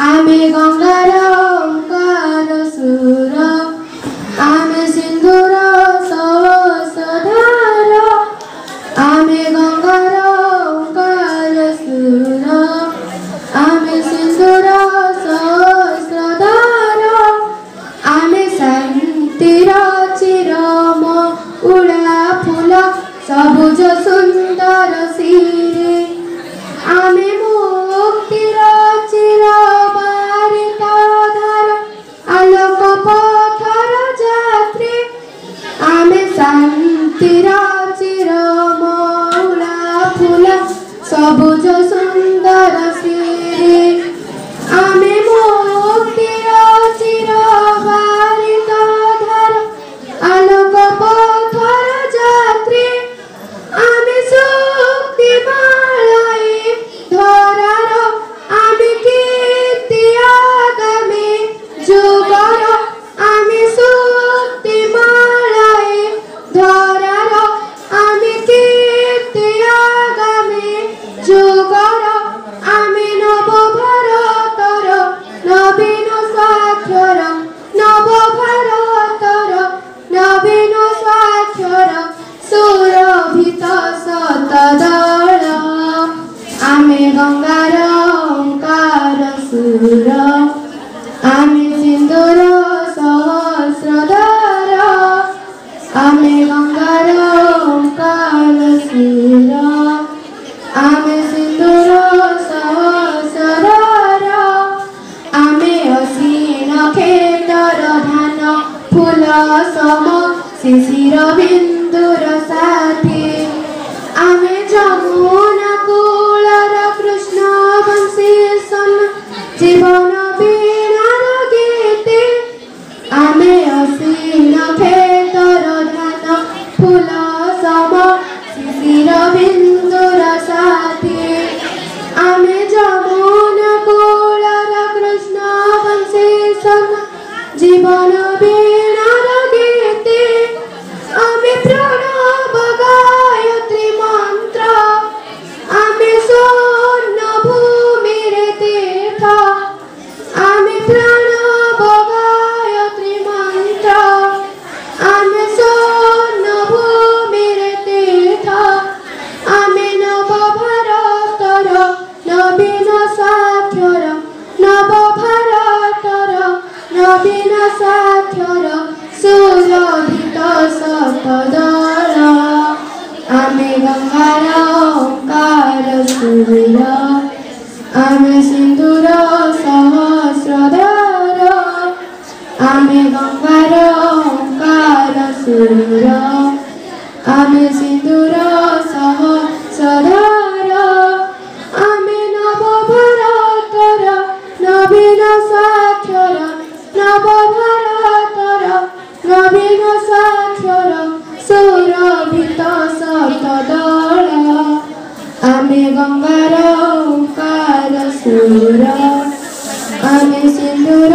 आमे गंगार ओंकार सुर आमे सिंधुर सहस्रधार आमे गंगार ओंकार सुर आमे सिंधुर सहस्रधार आमे शांतिर चिरम उड़ा फूल सबुज सुंदर सिरे आमे मुक्तिर चिरबारिता धार आलोक पथर जात्री आमे शांतिर चिरम उड़ा फूल सबुज सुंदर सिरे आमे मुक्तिर चिरबारिता धार आलोक पथर जात्री आमे शक्ति मालाए धरार आमे कीर्ति आगामी जुगर आमे शक्ति मालाए धरार आमे कीर्ति आगामी जुगर आमे नव भारतर नवीन साक्षर नव भारतर नवीन साक्षर सुरभित शतदल आमे गंगार ओंकार सुर आमे सिंधुर सहस्रधार आमे गंगार ओंकार सुर आमे सिंधुर सहस्रधार आमे असीन खेतर धान फूल सम शिशिर बिंदुर साथी आमे जमुना कूलर कृष्ण वंशी सन जीवन वीणार गीते आमे असीन खेतर धान फूल सम शिशिर बिंदुर साथी आमे जमुना कूलर कृष्ण वंशी सन जीवन वीणार गीते आमे प्रणव गायत्री मंत्र आमे स्वर्ण भूमि रे तीर्थ आमे प्रणव गायत्री मंत्र आमे स्वर्ण भूमि रे तीर्थ आमे नव भारतर नवीन साक्षर नव भारतर नवीन साक्षर सुरभित शतदल आमे गंगार ओंकार सुर आमे सिंधुर सहस्रधार आमे गंगार ओंकार सुर आमे सिंधुर सहस्रधार आमे नव भारतर नवीन साक्षर नव भारतर नवीन साक्षर सुरभित शतदल आमे गंगार ओंकार सुर आमे सिंधुर